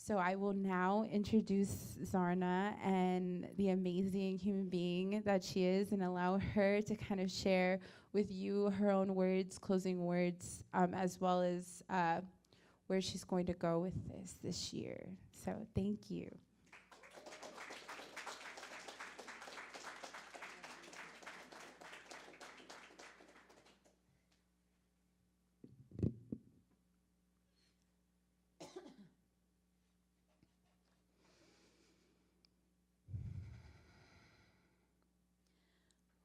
So I will now introduce Zarna and the amazing human being that she is, and allow her to kind of share with you her own words, closing words, as well as where she's going to go with this year. So thank you.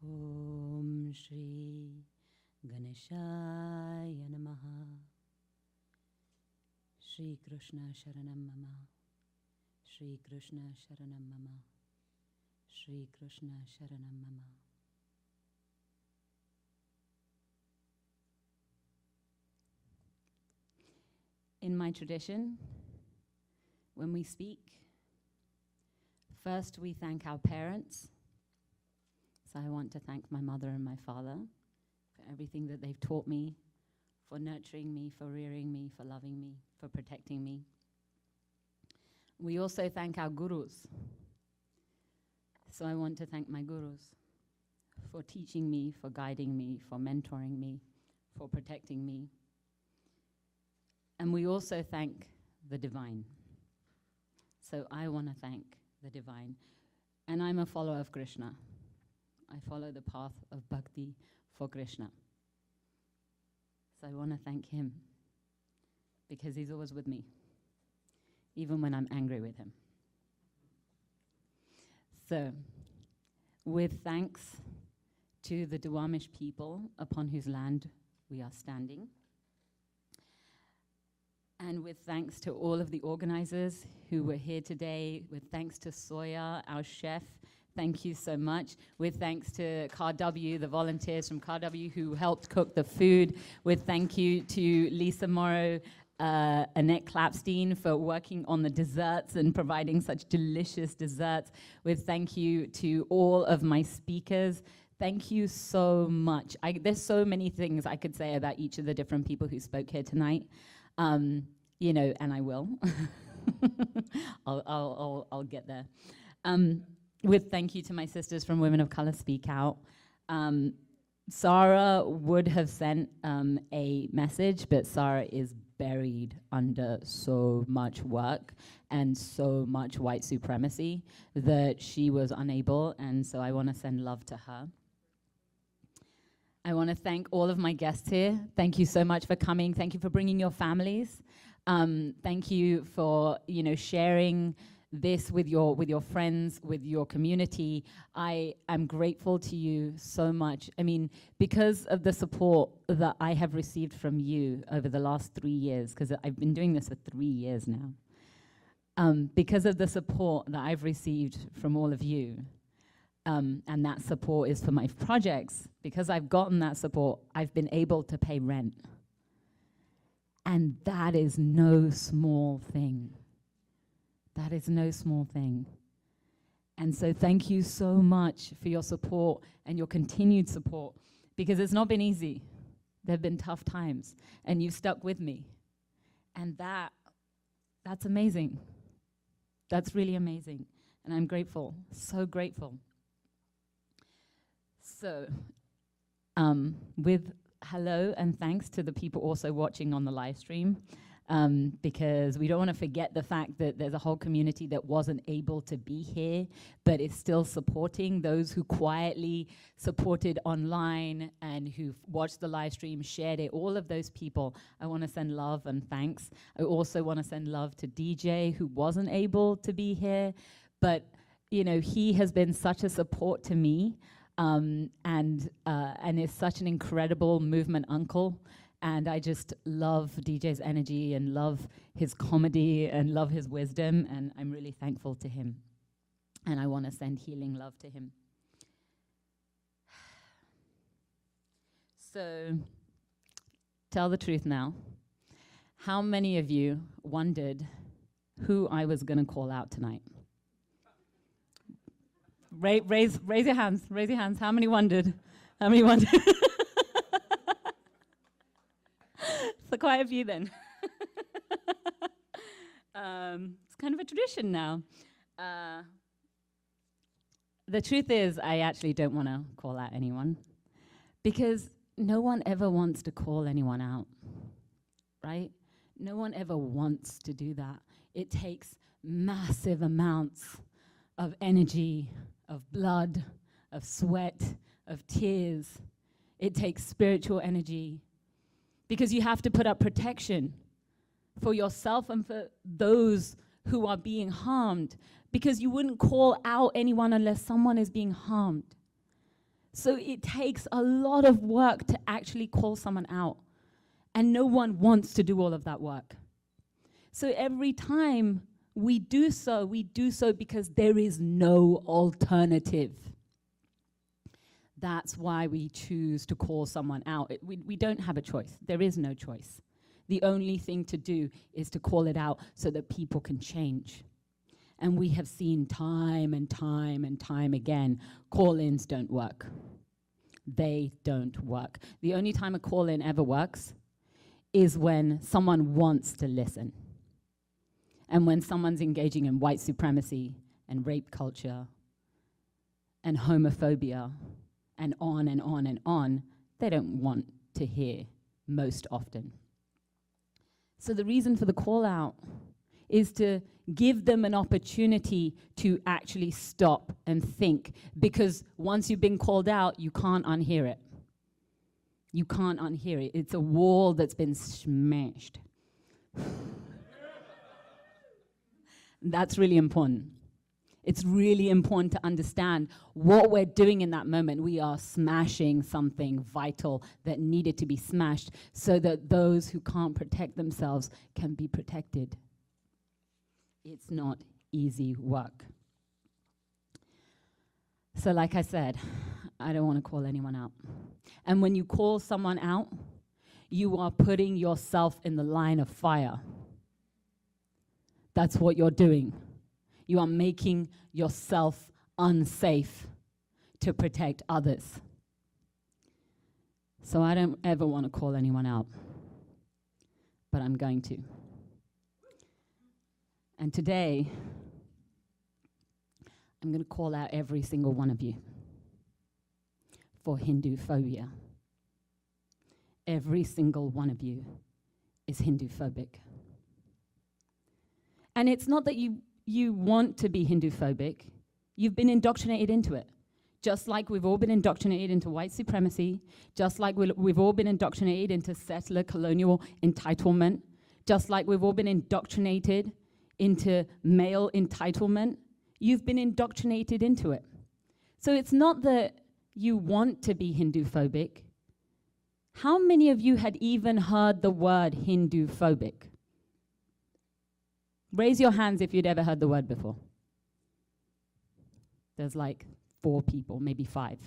Om Shri Ganeshaya Namaha. Shri Krishna Sharanam Mama. Shri Krishna Sharanam Mama. Shri Krishna Sharanam Mama. In my tradition, when we speak, first we thank our parents. So I want to thank my mother and my father for everything that they've taught me, for nurturing me, for rearing me, for loving me, for protecting me. We also thank our gurus. So I want to thank my gurus for teaching me, for guiding me, for mentoring me, for protecting me. And we also thank the divine. So I want to thank the divine. And I'm a follower of Krishna. I follow the path of bhakti for Krishna. So I want to thank him because he's always with me, even when I'm angry with him. So, with thanks to the Duwamish people upon whose land we are standing, and with thanks to all of the organizers who were here today, with thanks to Soya, our chef, thank you so much. With thanks to CarW, the volunteers from CarW who helped cook the food. With thank you to Lisa Morrow, Annette Clapstein for working on the desserts and providing such delicious desserts. With thank you to all of my speakers. Thank you so much. There's so many things I could say about each of the different people who spoke here tonight. You know, and I will. I'll get there. With thank you to my sisters from Women of Color Speak Out. Sarah would have sent a message, but Sarah is buried under so much work and so much white supremacy that she was unable, and so I want to send love to her. I want to thank all of my guests here. Thank you so much for coming. Thank you for bringing your families. Thank you for, you know, sharing this with your friends, with your community. I am grateful to you so much. I mean, because of the support that I have received from you over the last 3 years, because I've been doing this for 3 years now, because of the support that I've received from all of you, and that support is for my projects, because I've gotten that support, I've been able to pay rent. And that is no small thing. That is no small thing. And so thank you so much for your support and your continued support, because it's not been easy. There have been tough times, and you've stuck with me. And that's amazing. That's really amazing. And I'm grateful, so grateful. So, with hello and thanks to the people also watching on the live stream, because we don't want to forget the fact that there's a whole community that wasn't able to be here, but is still supporting those who quietly supported online and who watched the live stream, shared it. All of those people, I want to send love and thanks. I also want to send love to DJ, who wasn't able to be here, but you know, he has been such a support to me, and is such an incredible movement uncle. And I just love DJ's energy and love his comedy and love his wisdom, and I'm really thankful to him. And I want to send healing love to him. So, tell the truth now. How many of you wondered who I was going to call out tonight? Raise your hands. Raise your hands. How many wondered? How many wondered? So quite a few then. It's kind of a tradition now. The truth is, I actually don't want to call out anyone because no one ever wants to call anyone out, right? No one ever wants to do that. It takes massive amounts of energy, of blood, of sweat, of tears. It takes spiritual energy because you have to put up protection for yourself and for those who are being harmed, because you wouldn't call out anyone unless someone is being harmed. So it takes a lot of work to actually call someone out, and no one wants to do all of that work. So every time we do so because there is no alternative. That's why we choose to call someone out. We don't have a choice. There is no choice. The only thing to do is to call it out so that people can change. And we have seen time and time and time again, call-ins don't work. They don't work. The only time a call-in ever works is when someone wants to listen. And when someone's engaging in white supremacy and rape culture and homophobia and on and on and on, they don't want to hear most often. So the reason for the call out is to give them an opportunity to actually stop and think, because once you've been called out, you can't unhear it. You can't unhear it. It's a wall that's been smashed. That's really important. It's really important to understand what we're doing in that moment. We are smashing something vital that needed to be smashed so that those who can't protect themselves can be protected. It's not easy work. So like I said, I don't want to call anyone out. And when you call someone out, you are putting yourself in the line of fire. That's what you're doing. You are making yourself unsafe to protect others. So I don't ever want to call anyone out, but I'm going to. And today, I'm going to call out every single one of you for Hinduphobia. Every single one of you is Hinduphobic. And it's not that you want to be Hinduphobic. You've been indoctrinated into it. Just like we've all been indoctrinated into white supremacy, just like we've all been indoctrinated into settler colonial entitlement, just like we've all been indoctrinated into male entitlement, you've been indoctrinated into it. So it's not that you want to be Hinduphobic. How many of you had even heard the word Hinduphobic? Raise your hands if you'd ever heard the word before. There's like 4 people, maybe 5.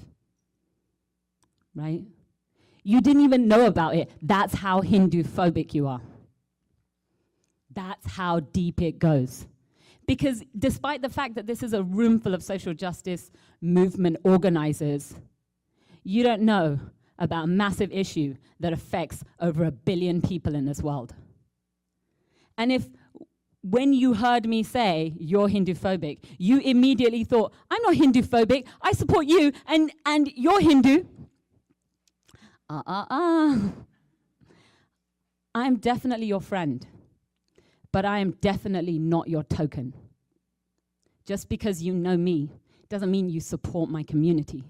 Right? You didn't even know about it. That's how Hinduphobic you are. That's how deep it goes. Because despite the fact that this is a room full of social justice movement organizers, you don't know about a massive issue that affects over 1 billion people in this world. And if when you heard me say you're Hinduphobic, you immediately thought, I'm not Hinduphobic, I support you, and you're Hindu. I'm definitely your friend, but I am definitely not your token. Just because you know me doesn't mean you support my community.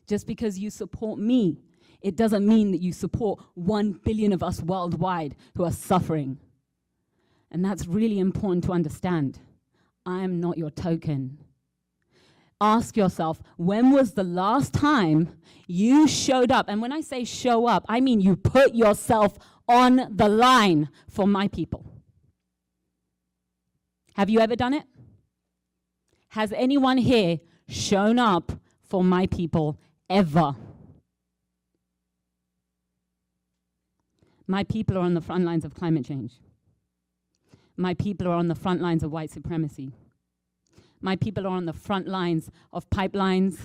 Just because you support me, it doesn't mean that you support 1 billion of us worldwide who are suffering. And that's really important to understand. I am not your token. Ask yourself, when was the last time you showed up? And when I say show up, I mean you put yourself on the line for my people. Have you ever done it? Has anyone here shown up for my people ever? My people are on the front lines of climate change. My people are on the front lines of white supremacy. My people are on the front lines of pipelines,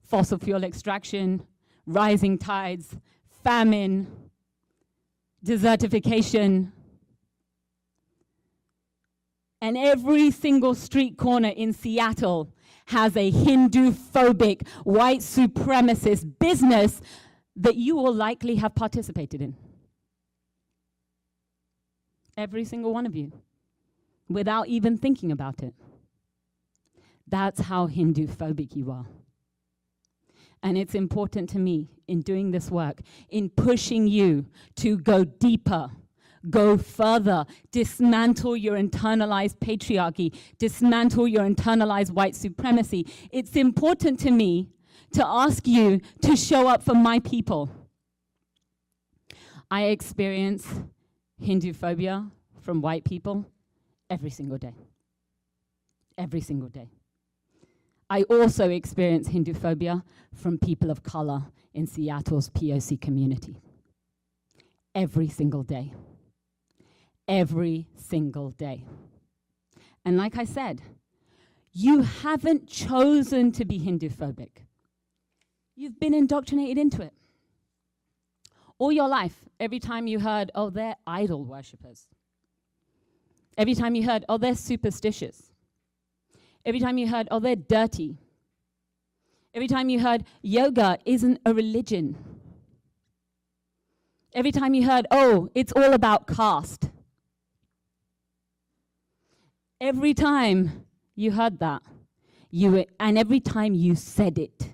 fossil fuel extraction, rising tides, famine, desertification. And every single street corner in Seattle has a Hindu-phobic, white supremacist business that you will likely have participated in. Every single one of you, without even thinking about it. That's how Hindu-phobic you are. And it's important to me in doing this work, in pushing you to go deeper, go further, dismantle your internalized patriarchy, dismantle your internalized white supremacy. It's important to me to ask you to show up for my people. I experience Hinduphobia from white people every single day. Every single day. I also experience Hinduphobia from people of color in Seattle's POC community. Every single day. Every single day. And like I said, you haven't chosen to be Hinduphobic. You've been indoctrinated into it. All your life, every time you heard, oh, they're idol worshippers. Every time you heard, oh, they're superstitious. Every time you heard, oh, they're dirty. Every time you heard, yoga isn't a religion. Every time you heard, oh, it's all about caste. Every time you heard that, and every time you said it,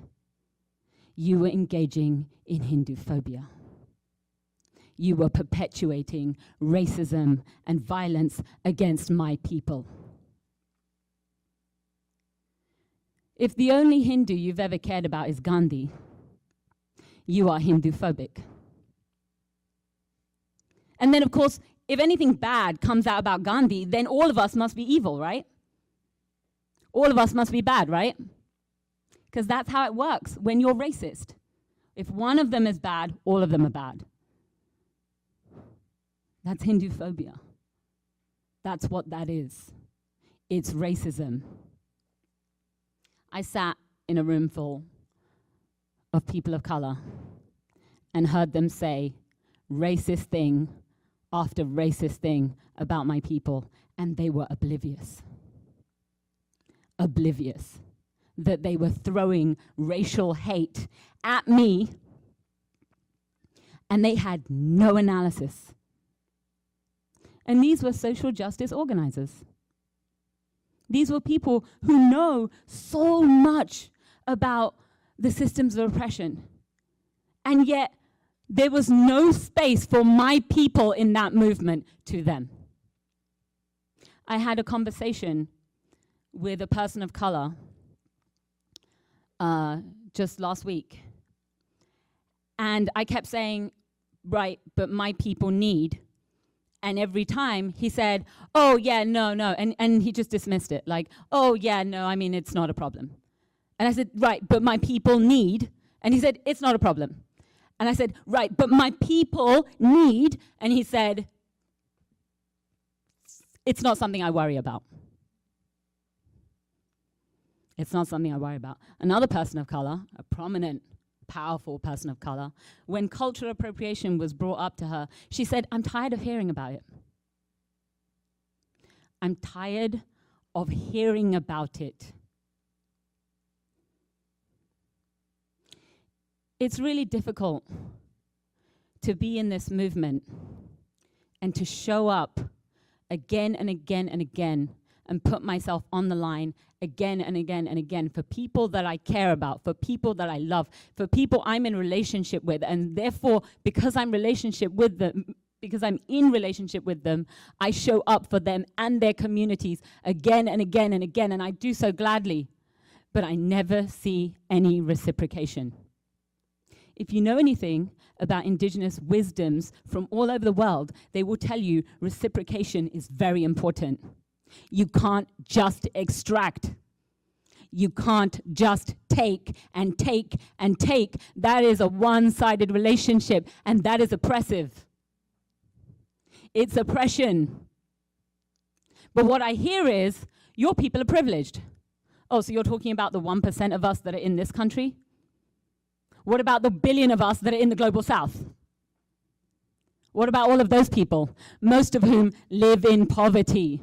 you were engaging in Hinduphobia. You were perpetuating racism and violence against my people. If the only Hindu you've ever cared about is Gandhi, you are Hinduphobic. And then, of course, if anything bad comes out about Gandhi, then all of us must be evil, right? All of us must be bad, right? Because that's how it works when you're racist. If one of them is bad, all of them are bad. That's Hinduphobia. That's what that is. It's racism. I sat in a room full of people of color and heard them say racist thing after racist thing about my people, and they were oblivious. Oblivious that they were throwing racial hate at me, and they had no analysis. And these were social justice organizers. These were people who know so much about the systems of oppression. And yet, there was no space for my people in that movement to them. I had a conversation with a person of color just last week. And I kept saying, right, but my people need. And every time he said, oh, yeah, no. And he just dismissed it. Like, oh, yeah, no, I mean, it's not a problem. And I said, right, but my people need. And he said, it's not a problem. And I said, right, but my people need. And he said, it's not something I worry about. It's not something I worry about. Another person of color, a prominent, powerful person of color, when cultural appropriation was brought up to her, she said, I'm tired of hearing about it. I'm tired of hearing about it. It's really difficult to be in this movement and to show up again and again and again and put myself on the line again and again and again for people that I care about, for people that I love, for people I'm in relationship with. And therefore, because I'm in relationship with them, I show up for them and their communities again and again and again. And I do so gladly, but I never see any reciprocation. If you know anything about indigenous wisdoms from all over the world, they will tell you reciprocation is very important. You can't just extract. You can't just take and take and take. That is a one-sided relationship, and that is oppressive. It's oppression. But what I hear is, your people are privileged. Oh, so you're talking about the 1% of us that are in this country? What about the billion of us that are in the global south? What about all of those people, most of whom live in poverty?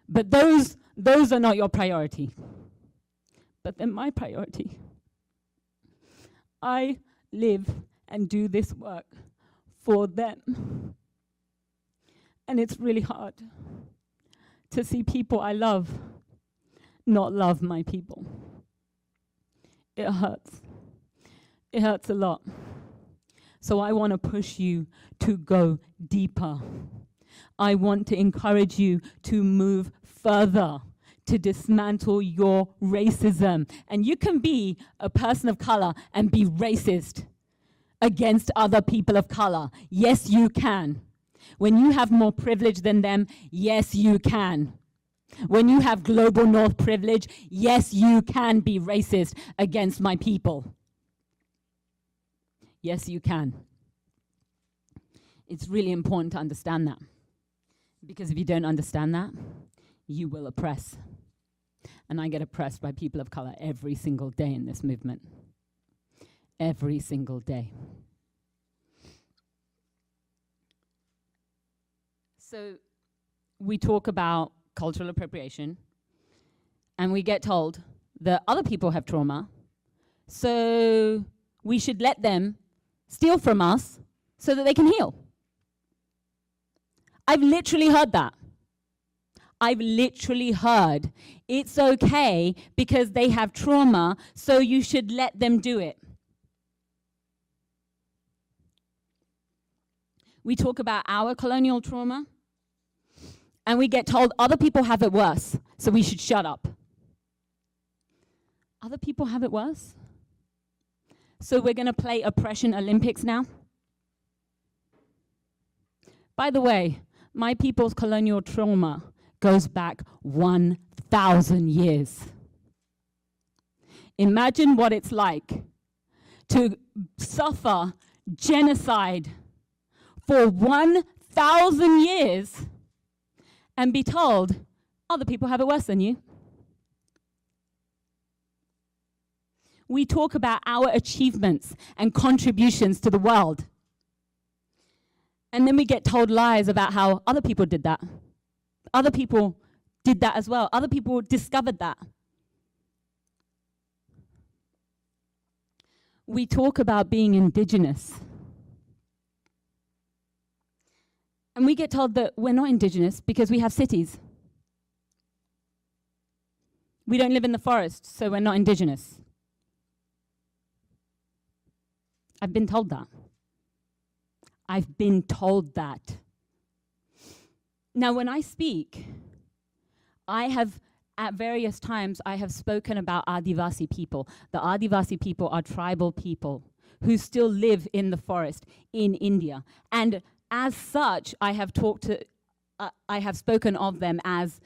But those are not your priority. But they're my priority. I live and do this work for them. And it's really hard to see people I love not love my people. It hurts. It hurts a lot. So I want to push you to go deeper. I want to encourage you to move further, to dismantle your racism. And you can be a person of color and be racist against other people of color. Yes, you can. When you have more privilege than them, yes, you can. When you have global north privilege, yes, you can be racist against my people. Yes, you can. It's really important to understand that. Because if you don't understand that, you will oppress. And I get oppressed by people of color every single day in this movement. Every single day. So we talk about cultural appropriation, and we get told that other people have trauma, so we should let them steal from us so that they can heal. I've literally heard that. I've literally heard it's okay because they have trauma, so you should let them do it. We talk about our colonial trauma, and we get told other people have it worse, so we should shut up. Other people have it worse? So we're going to play Oppression Olympics now? By the way, my people's colonial trauma goes back 1,000 years. Imagine what it's like to suffer genocide for 1,000 years and be told other people have it worse than you. We talk about our achievements and contributions to the world. And then we get told lies about how other people did that. Other people did that as well. Other people discovered that. We talk about being indigenous. And we get told that we're not indigenous because we have cities. We don't live in the forest, so we're not indigenous. I've been told that. I've been told that. Now, when I speak, at various times, I have spoken about Adivasi people. The Adivasi people are tribal people who still live in the forest in India. And as such, I have spoken of them as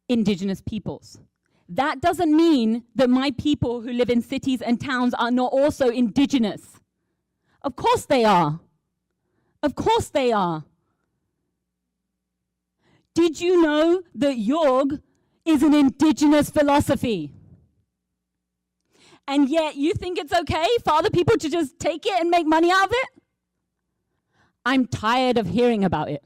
indigenous peoples. That doesn't mean that my people who live in cities and towns are not also indigenous. Of course they are. Of course they are. Did you know that Yog is an indigenous philosophy? And yet you think it's okay for other people to just take it and make money out of it? I'm tired of hearing about it.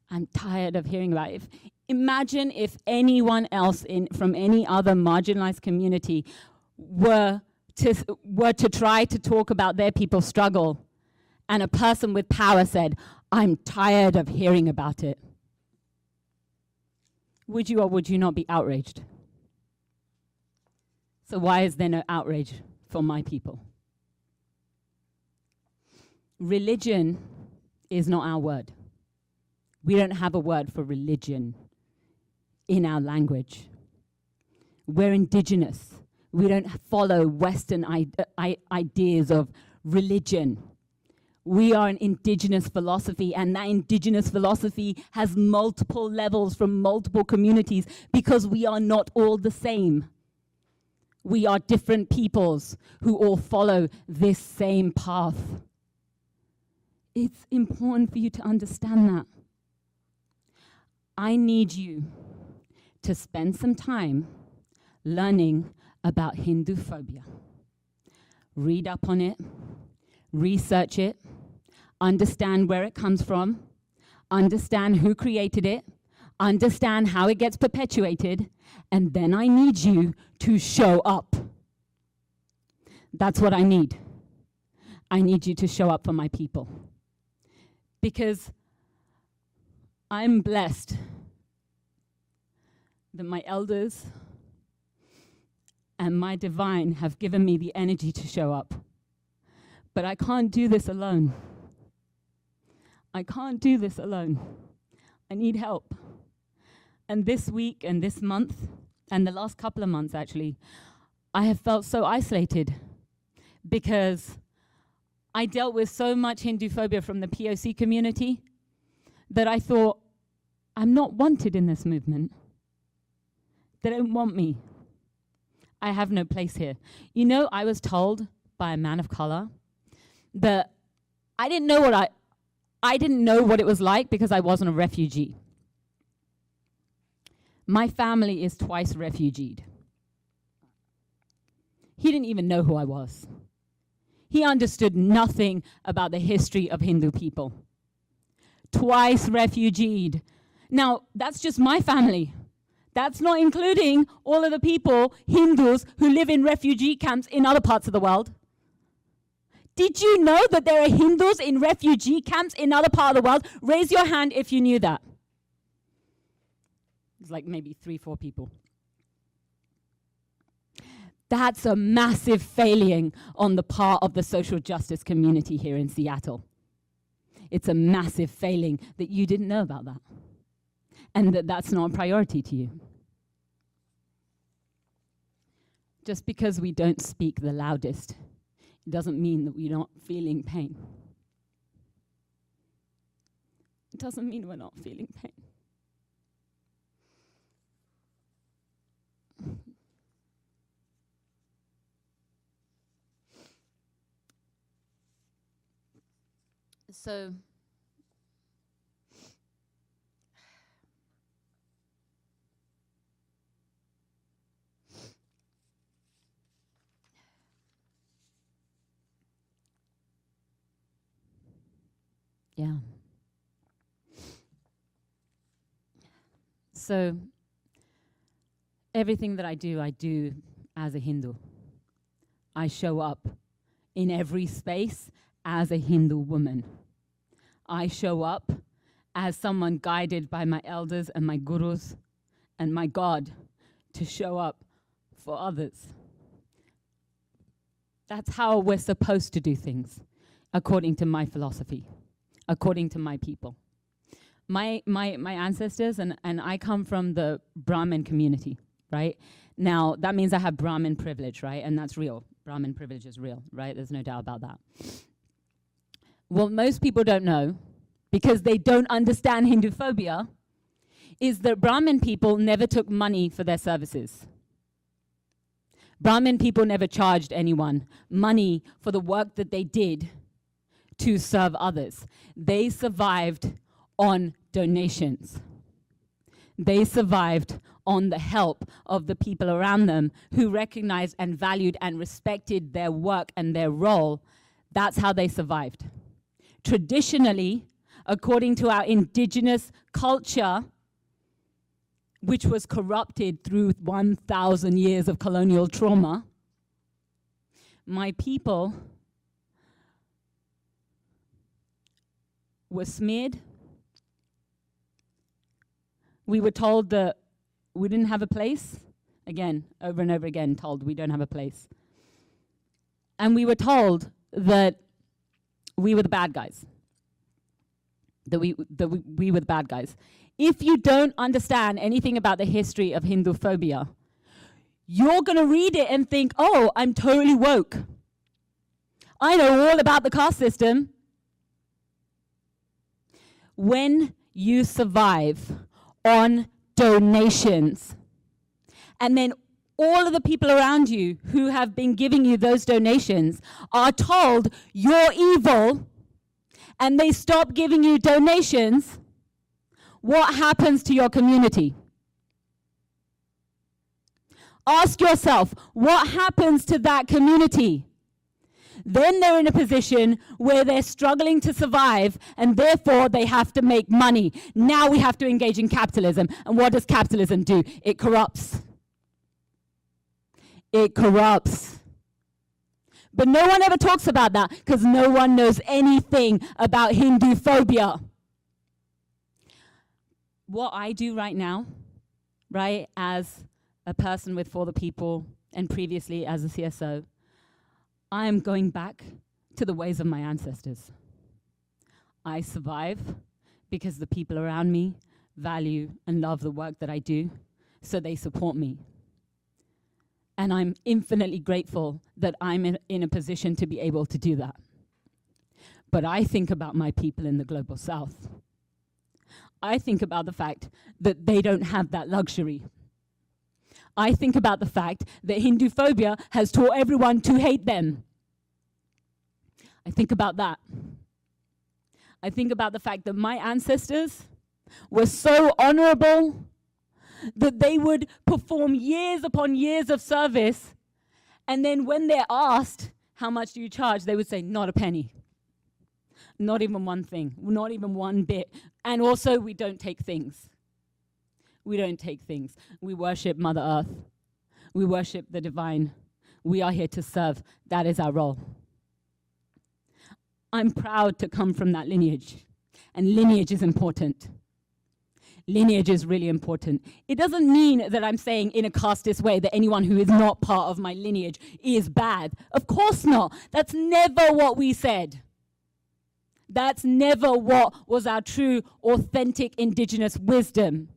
I'm tired of hearing about it. Imagine if anyone else from any other marginalized community were to try to talk about their people's struggle, and a person with power said, I'm tired of hearing about it. Would you or would you not be outraged? So why is there no outrage for my people? Religion is not our word. We don't have a word for religion in our language. We're indigenous. We don't follow Western ideas of religion. We are an indigenous philosophy, and that indigenous philosophy has multiple levels from multiple communities because we are not all the same. We are different peoples who all follow this same path. It's important for you to understand that. I need you to spend some time learning about Hinduphobia. Read up on it, research it, understand where it comes from, understand who created it, understand how it gets perpetuated, and then I need you to show up. That's what I need. I need you to show up for my people. Because I'm blessed that my elders and my divine have given me the energy to show up. But I can't do this alone. I can't do this alone. I need help. And this week and this month, and the last couple of months actually, I have felt so isolated because I dealt with so much Hinduphobia from the POC community that I thought, I'm not wanted in this movement. They don't want me. I have no place here. You know, I was told by a man of color that I didn't know what it was like because I wasn't a refugee. My family is twice refugeed. He didn't even know who I was. He understood nothing about the history of Hindu people. Twice refugeed. Now, that's just my family. That's not including all of the people, Hindus, who live in refugee camps in other parts of the world. Did you know that there are Hindus in refugee camps in other part of the world? Raise your hand if you knew that. It's like maybe 3-4 people. That's a massive failing on the part of the social justice community here in Seattle. It's a massive failing that you didn't know about that, and that's not a priority to you. Just because we don't speak the loudest, it doesn't mean that we're not feeling pain. It doesn't mean we're not feeling pain. So, yeah. So, everything that I do as a Hindu. I show up in every space as a Hindu woman. I show up as someone guided by my elders and my gurus and my God to show up for others. That's how we're supposed to do things, according to my philosophy, according to my people. My ancestors, and I come from the Brahmin community, right? Now, that means I have Brahmin privilege, right? And that's real. Brahmin privilege is real, right? There's no doubt about that. What most people don't know, because they don't understand Hinduphobia, is that Brahmin people never took money for their services. Brahmin people never charged anyone money for the work that they did to serve others. They survived on donations. They survived on the help of the people around them who recognized and valued and respected their work and their role. That's how they survived. Traditionally, according to our indigenous culture, which was corrupted through 1,000 years of colonial trauma, my people were smeared. We were told that we didn't have a place. Again, over and over again, told we don't have a place. And we were told that we were the bad guys. That we were the bad guys. If you don't understand anything about the history of Hinduphobia, you're going to read it and think, oh, I'm totally woke. I know all about the caste system. When you survive on donations, and then all of the people around you who have been giving you those donations are told you're evil, and they stop giving you donations, what happens to your community? Ask yourself, what happens to that community? then they're in a position where they're struggling to survive, and therefore they have to make money. Now we have to engage in capitalism. And what does capitalism do? It corrupts. It corrupts. But no one ever talks about that because no one knows anything about Hinduphobia. What I do right now, right, as a person with For the People and previously as a CSO, I am going back to the ways of my ancestors. I survive because the people around me value and love the work that I do, so they support me. And I'm infinitely grateful that I'm in a position to be able to do that. But I think about my people in the global south. I think about the fact that they don't have that luxury. I think about the fact that Hinduphobia has taught everyone to hate them. I think about that. I think about the fact that my ancestors were so honorable that they would perform years upon years of service, and then when they're asked, how much do you charge? They would say, not a penny. Not even one thing, not even one bit. And also, we don't take things. We don't take things. We worship Mother Earth. We worship the divine. We are here to serve. That is our role. I'm proud to come from that lineage. And lineage is important. Lineage is really important. It doesn't mean that I'm saying in a casteist way that anyone who is not part of my lineage is bad. Of course not. That's never what we said. That's never what was our true, authentic indigenous wisdom.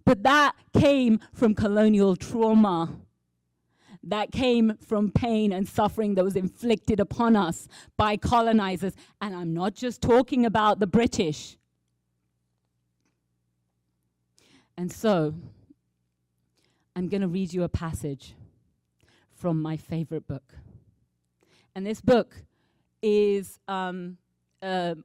But that came from colonial trauma. That came from pain and suffering that was inflicted upon us by colonizers. And I'm not just talking about the British. And so, I'm going to read you a passage from my favorite book. And this book is a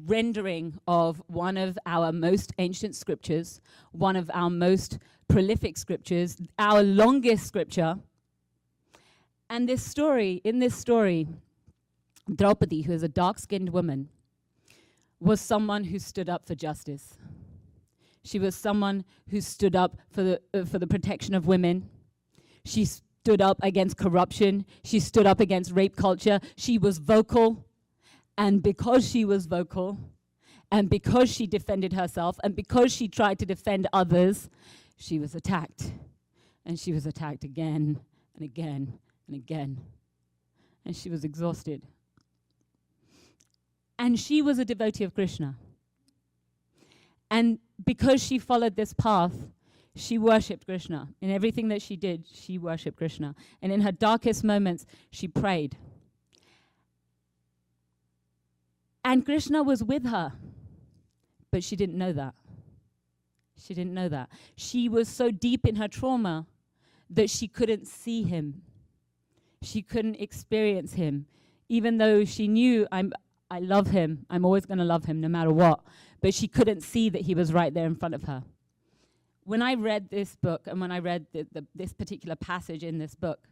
rendering of one of our most ancient scriptures, one of our most prolific scriptures, our longest scripture. And in this story, Draupadi, who is a dark-skinned woman, was someone who stood up for justice. She was someone who stood up for the protection of women. She stood up against corruption. She stood up against rape culture. She was vocal. And because she was vocal, and because she defended herself, and because she tried to defend others, she was attacked. And she was attacked again and again and again. And she was exhausted. And she was a devotee of Krishna. And because she followed this path, she worshipped Krishna. In everything that she did, she worshipped Krishna. And in her darkest moments, she prayed. And Krishna was with her. But she didn't know that. She didn't know that. She was so deep in her trauma that she couldn't see him. She couldn't experience him. Even though she knew, I love him. I'm always going to love him no matter what. But she couldn't see that he was right there in front of her. When I read this book, and when I read this particular passage in this book,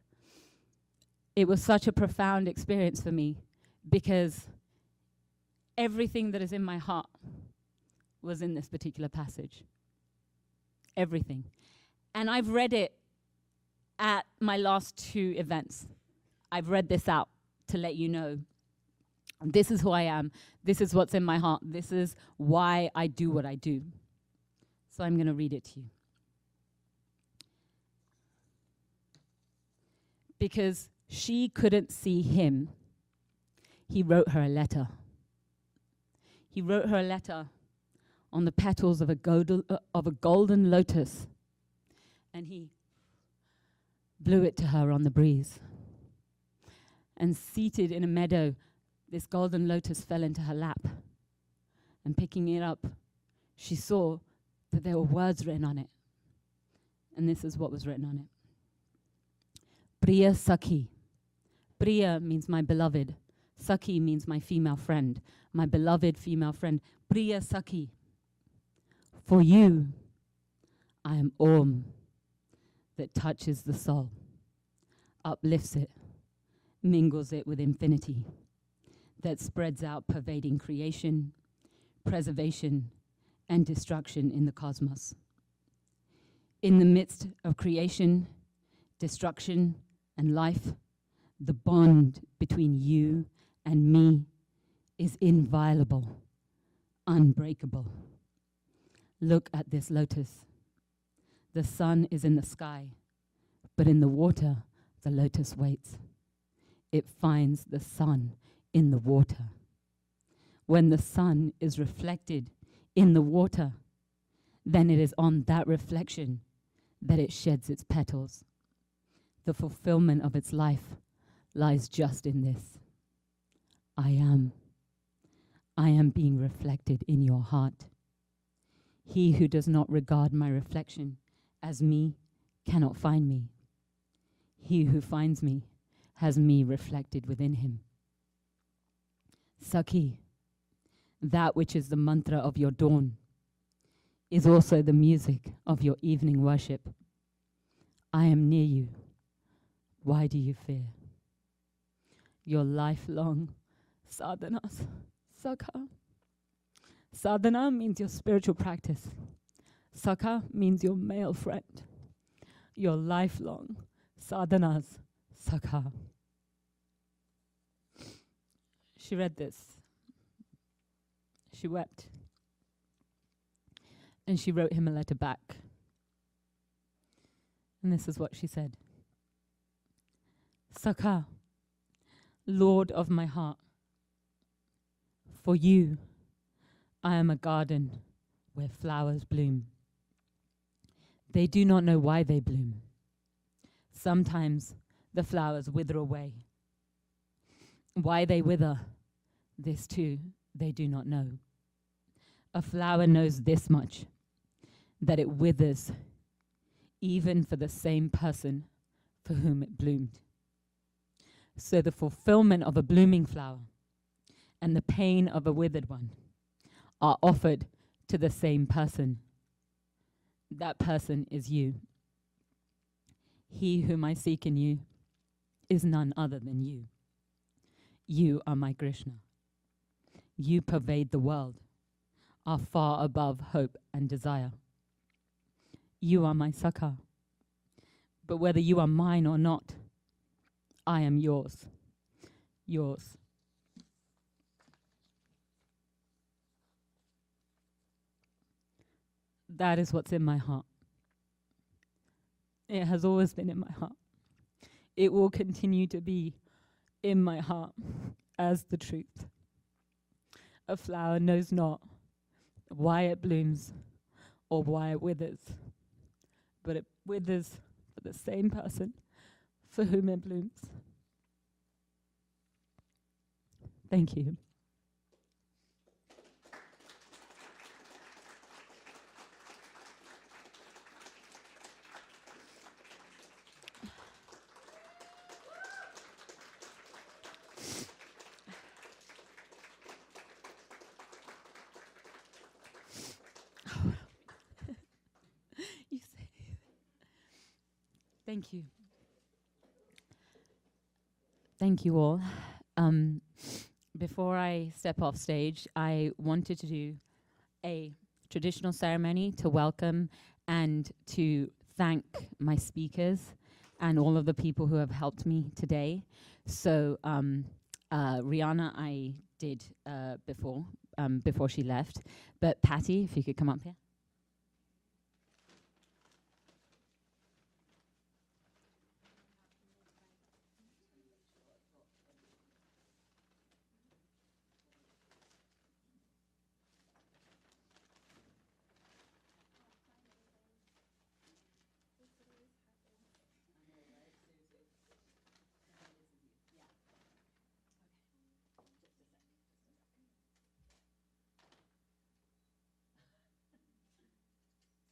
it was such a profound experience for me, because everything that is in my heart was in this particular passage. Everything. And I've read it at my last 2 events. I've read this out to let you know, this is who I am. This is what's in my heart. This is why I do what I do. So I'm going to read it to you. Because she couldn't see him, he wrote her a letter. He wrote her a letter on the petals of a golden lotus, and he blew it to her on the breeze. And seated in a meadow, this golden lotus fell into her lap. And picking it up, she saw that there were words written on it. And this is what was written on it. Priya Sakhi. Priya means my beloved. Sakhi means my female friend. My beloved female friend. Priya Sakhi. For you, I am Om that touches the soul, uplifts it, mingles it with infinity, that spreads out, pervading creation, preservation, and destruction in the cosmos. In the midst of creation, destruction, and life, the bond between you and me is inviolable, unbreakable. Look at this lotus. The sun is in the sky, but in the water, the lotus waits. It finds the sun in the water. When the sun is reflected in the water, then it is on that reflection that it sheds its petals. The fulfillment of its life lies just in this. I am. I am being reflected in your heart. He who does not regard my reflection as me cannot find me. He who finds me has me reflected within him. Sakhi, that which is the mantra of your dawn, is also the music of your evening worship. I am near you. Why do you fear? Your lifelong sadhanas, sakha. Sadhana means your spiritual practice. Sakha means your male friend. Your lifelong sadhanas, sakha. She read this. She wept. And she wrote him a letter back. And this is what she said. Sakha, Lord of my heart, for you, I am a garden where flowers bloom. They do not know why they bloom. Sometimes the flowers wither away. Why they wither, this too, they do not know. A flower knows this much, that it withers even for the same person for whom it bloomed. So the fulfillment of a blooming flower and the pain of a withered one are offered to the same person. That person is you. He whom I seek in you is none other than you. You are my Krishna. You pervade the world, are far above hope and desire. You are my Sakha. But whether you are mine or not, I am yours. Yours. That is what's in my heart. It has always been in my heart. It will continue to be in my heart as the truth. A flower knows not why it blooms or why it withers, but it withers for the same person for whom it blooms. Thank you. You say. Thank you. Thank you all. Before I step off stage, I wanted to do a traditional ceremony to welcome and to thank my speakers and all of the people who have helped me today. So Rihanna, I did before she left, but Patty, if you could come up here.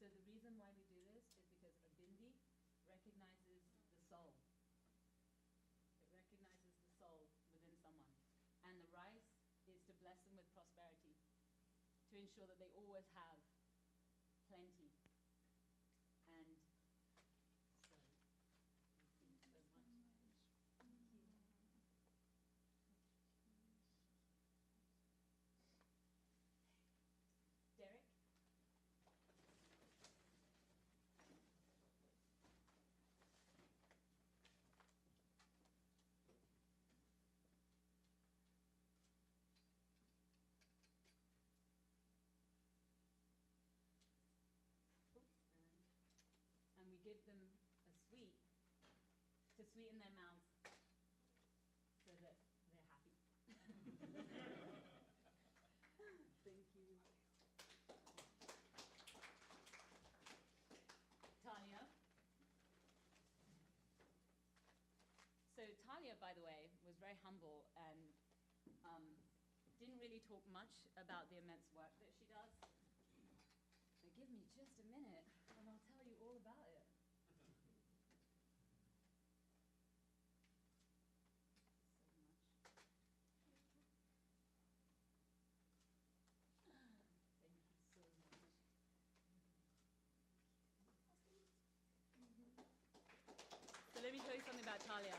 So the reason why we do this is because a bindi recognizes the soul. It recognizes the soul within someone. And the rice is to bless them with prosperity, to ensure that they always have plenty. And so, thank you so much. Thank you. give them a sweet to sweeten their mouths so that they're happy. Thank you. Talia. So Talia, by the way, was very humble and didn't really talk much about the immense work that she does. But give me just a minute and I'll tell you all about it. Thank you so much. So let me tell you something about Talia.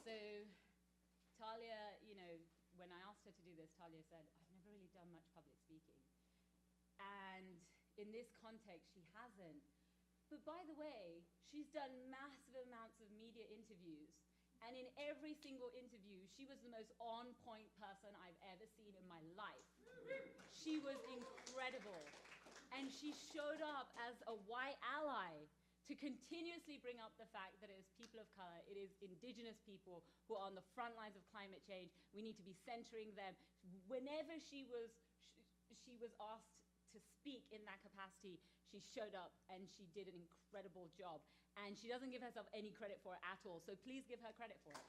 So Talia, you know, when I asked her to do this, Talia said, I've never really done much public speaking. And in this context, she hasn't. But by the way, she's done massive amounts of media interviews. And in every single interview, she was the most on-point person I've ever seen in my life. She was incredible. And she showed up as a white ally to continuously bring up the fact that it is people of color, it is indigenous people who are on the front lines of climate change. We need to be centering them. Whenever she was asked to speak in that capacity, she showed up and she did an incredible job. And she doesn't give herself any credit for it at all, so please give her credit for it.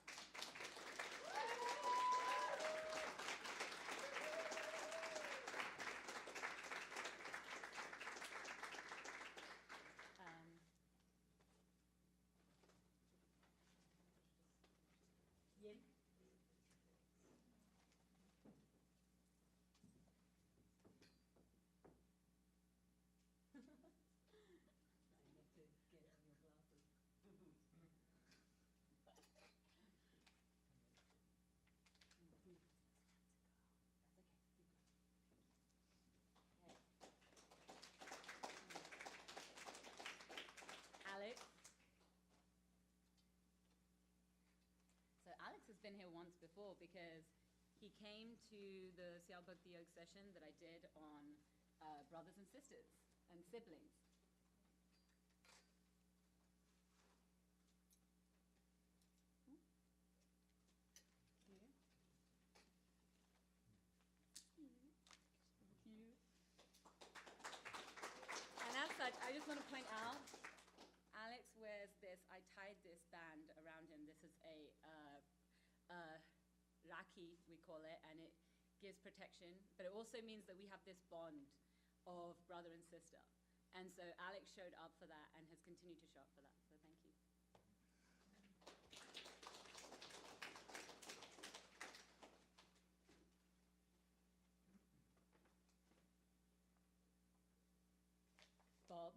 Yin. Alex. So Alex has been here once before because he came to the Sial Bhakti Yoga session that I did on brothers and sisters and siblings. And as such, I just want to point out, Alex wears this, I tied this band around him. This is a Rakhi, we call it, and it gives protection, but it also means that we have this bond of brother and sister. And so Alex showed up for that and has continued to show up for that, so thank you. Bob?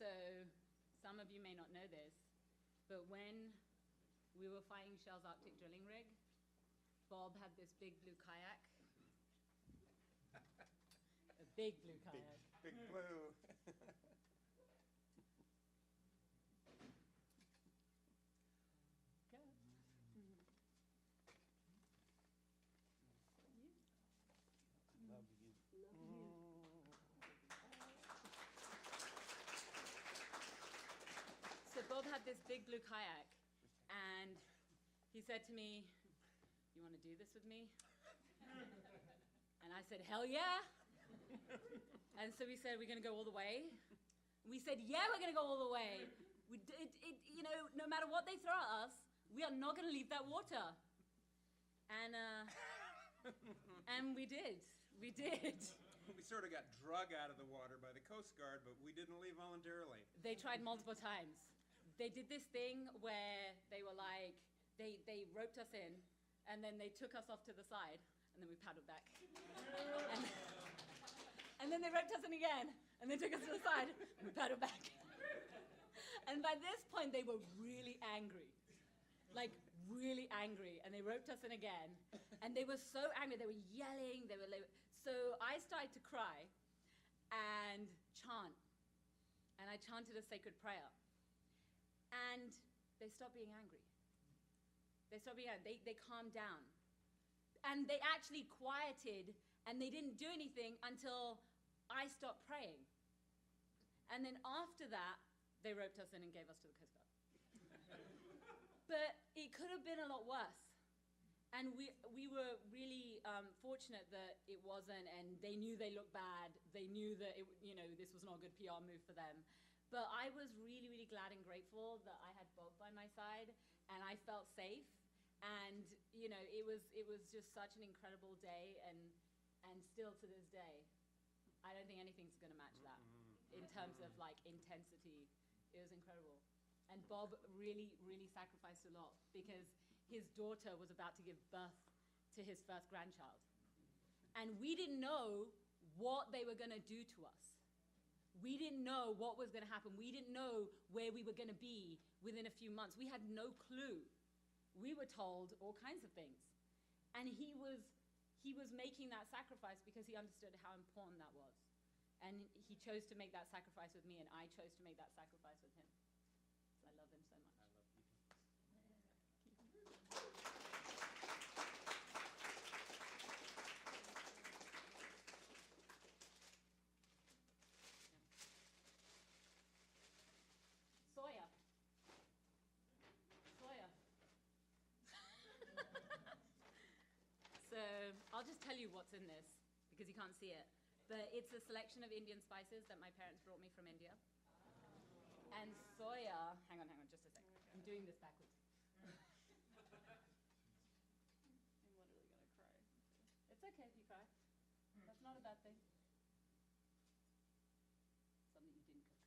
So, some of you may not know this, but when we were flying Shell's Arctic drilling rig, Bob had this big blue kayak. A big blue kayak. Big blue. Go. Love you. Love you. So Bob had this big blue kayak, and he said to me, "You want to do this with me?" And I said, "Hell yeah!" And so we said, "We're going to go all the way." We said, "Yeah, we're going to go all the way." You know, no matter what they throw at us, we are not going to leave that water. And and we did. We did. We sort of got drug out of the water by the Coast Guard, but we didn't leave voluntarily. They tried multiple times. They did this thing where they were like, they roped us in, and then they took us off to the side, and then we paddled back. And then they roped us in again, and they took us to the side, and we paddled back. And by this point, they were really angry. Like, really angry, and they roped us in again, and they were so angry, they were yelling, so I started to cry and chant, and I chanted a sacred prayer, and they stopped being angry. They stopped being angry. They calmed down. And they actually quieted, and they didn't do anything until I stopped praying. And then after that, they roped us in and gave us to the Coast Guard. But it could have been a lot worse. And we were really fortunate that it wasn't, and they knew they looked bad. They knew that this was not a good PR move for them. But I was really, really glad and grateful that I had Bob by my side, and I felt safe. And it was just such an incredible day, and still to this day, I don't think anything's going to match that in terms of like intensity. It was incredible. And Bob really, really sacrificed a lot because his daughter was about to give birth to his first grandchild. And we didn't know what they were going to do to us. We didn't know what was going to happen. We didn't know where we were going to be within a few months. We had no clue. We were told all kinds of things. And he was making that sacrifice because he understood how important that was. And he chose to make that sacrifice with me, and I chose to make that sacrifice with him. So I love him so much. I love you. Soya. So I'll just tell you what's in this because you can't see it. But it's a selection of Indian spices that my parents brought me from India. And soya, hang on, just a second. I'm doing this backwards. I'm literally gonna cry. It's okay if you cry. That's not a bad thing. Something you didn't cook.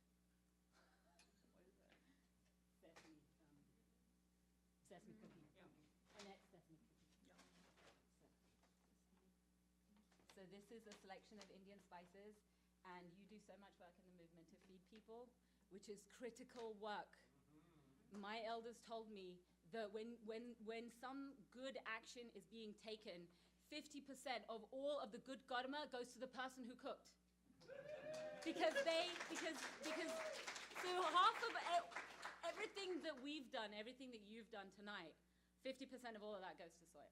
What is that? Sesame cookie. Annette's sesame cookie. So this is a selection of Indian spices, and you do so much work in the movement to feed people, which is critical work. My elders told me that when some good action is being taken, 50% of all of the good karma goes to the person who cooked. because so half of everything that we've done, everything that you've done tonight, 50% of all of that goes to soya.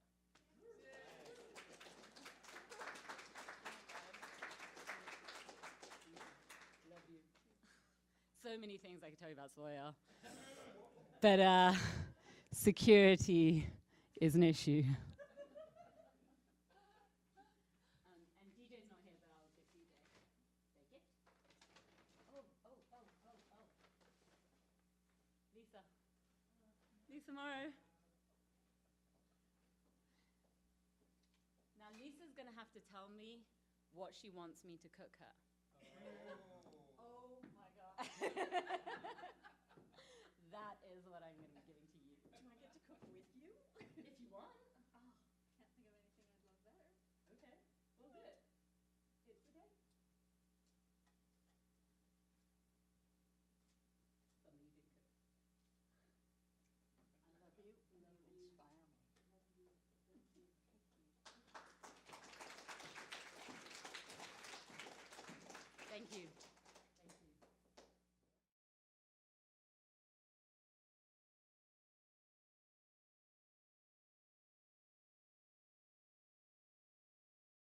Love you. So many things I could tell you about soya. But security is an issue. And DJ's not here, but I'll get DJ. Take it. Oh. Lisa Morrow. Now Lisa's gonna have to tell me what she wants me to cook her. Oh my God. That is what I'm gonna